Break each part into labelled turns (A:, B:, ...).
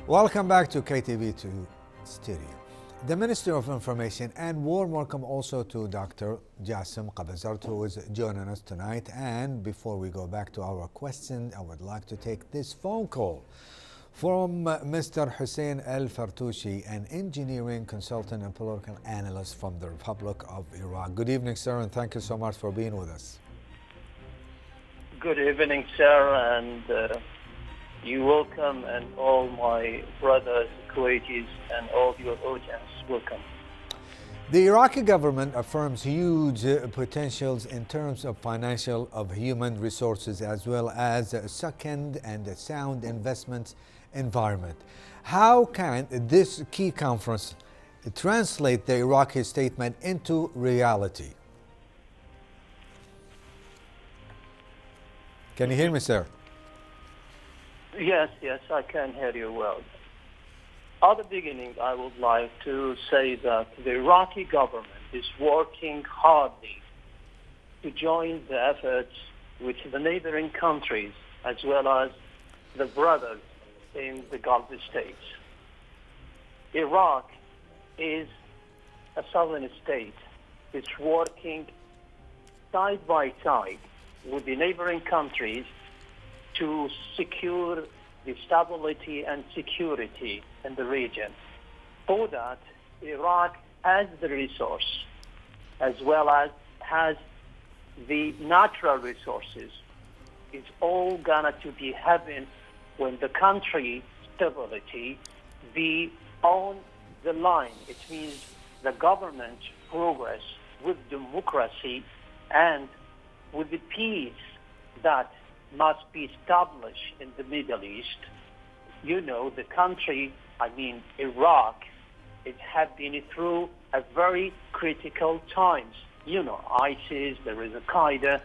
A: Welcome back to KTV2 Studio. The Ministry of Information, and warm welcome also to Dr. Jassim Qabazart, who is joining us tonight. And before we go back to our question, I would like to take this phone call from Mr. Hussein Al-Farttoosi, an engineering consultant and political analyst from the Republic of Iraq. Good evening, sir, and thank you so much for being with us.
B: Good evening, sir, and you welcome, and all my brothers, Kuwaitis, and all your audience, welcome.
A: The Iraqi government affirms huge potentials in terms of financial, of human resources, as well as a second and a sound investment environment. How can this key conference translate the Iraqi statement into reality? Can you hear me, sir?
B: Yes, I can hear you well. At the beginning, I would like to say that the Iraqi government is working hardly to join the efforts with the neighboring countries as well as the brothers in the Gulf states. Iraq is a sovereign state. It's working side by side with the neighboring countries to secure the stability and security in the region. For that, Iraq has the resource as well as has the natural resources. It's all gonna to be happen when the country stability be on the line. It means the government progress with democracy and with the peace that must be established in the Middle East. You know, the country, Iraq, it had been through a very critical times. You know, ISIS, there is Al-Qaeda,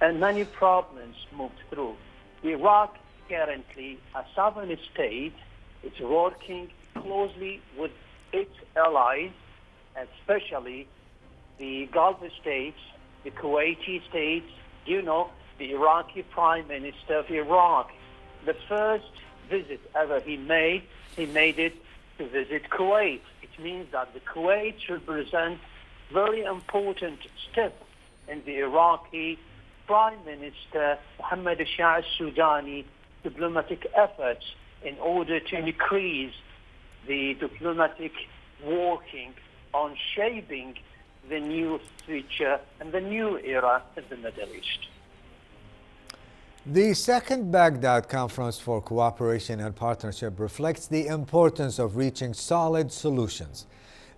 B: and many problems moved through. Iraq currently, a sovereign state, is working closely with its allies, especially the Gulf states, the Kuwaiti states. You know, the Iraqi Prime Minister of Iraq, the first visit ever he made it to visit Kuwait. It means that the Kuwait represents very important step in the Iraqi Prime Minister Mohammed Shah al-Sudani diplomatic efforts in order to increase the diplomatic working on shaping the new future and the new era in the Middle East.
A: The second Baghdad Conference for Cooperation and Partnership reflects the importance of reaching solid solutions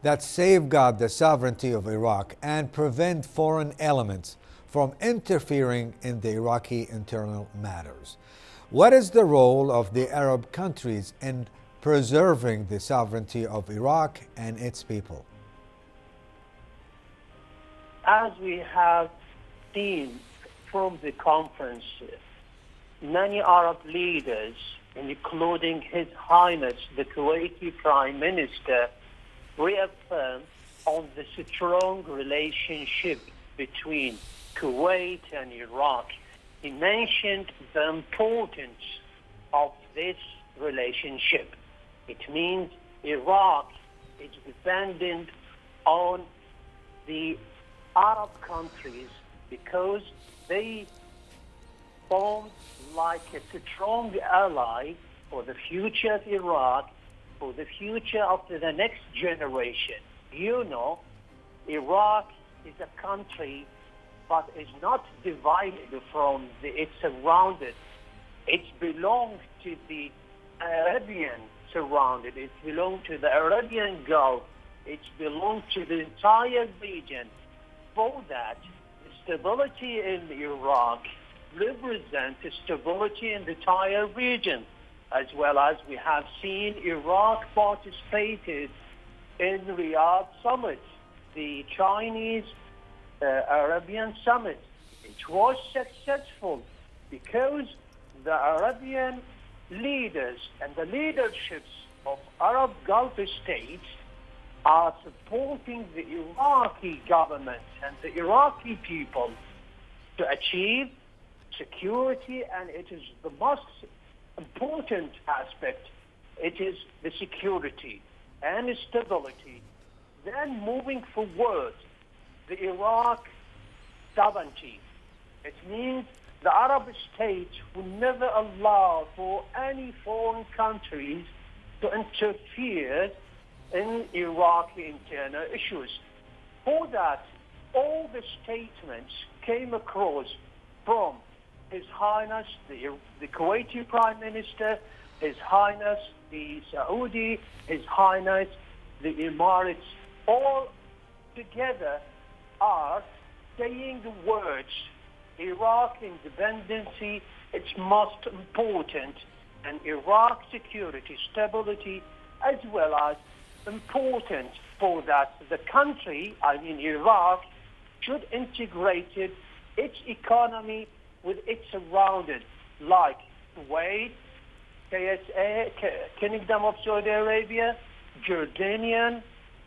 A: that safeguard the sovereignty of Iraq and prevent foreign elements from interfering in the Iraqi internal matters. What is the role of the Arab countries in preserving the sovereignty of Iraq and its people?
B: As we have seen from the conference, many Arab leaders, including His Highness the Kuwaiti Prime Minister, reaffirmed on the strong relationship between Kuwait and Iraq. He mentioned the importance of this relationship. It means Iraq is dependent on the Arab countries because they formed like a strong ally for the future of Iraq, for the future of the next generation. You know, Iraq is a country but is not divided from it's surrounded. It belongs to the Arabian surrounded. It belongs to the Arabian Gulf. It belongs to the entire region. For that, the stability in Iraq represents stability in the entire region, as well as we have seen Iraq participated in Riyadh Summit, the Chinese Arabian Summit. It was successful because the Arabian leaders and the leaderships of Arab Gulf states are supporting the Iraqi government and the Iraqi people to achieve security, and it is the most important aspect it is the security and stability. Then moving forward, the Iraq sovereignty. It means the Arab states will never allow for any foreign countries to interfere in Iraqi internal issues. For that, all the statements came across from His Highness, the Kuwaiti Prime Minister, His Highness, the Saudi, His Highness, the Emirates, all together are saying the words, Iraq independency, it's most important, and Iraq security, stability, as well as important for that the country, I mean Iraq, should integrate its economy with its surrounded, like Kuwait, KSA, Kingdom of Saudi Arabia, Jordanian,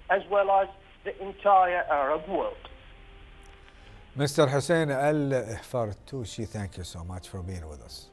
B: as well as the entire Arab world.
A: Mr. Hussein Al-Farttoosi, thank you so much for being with us.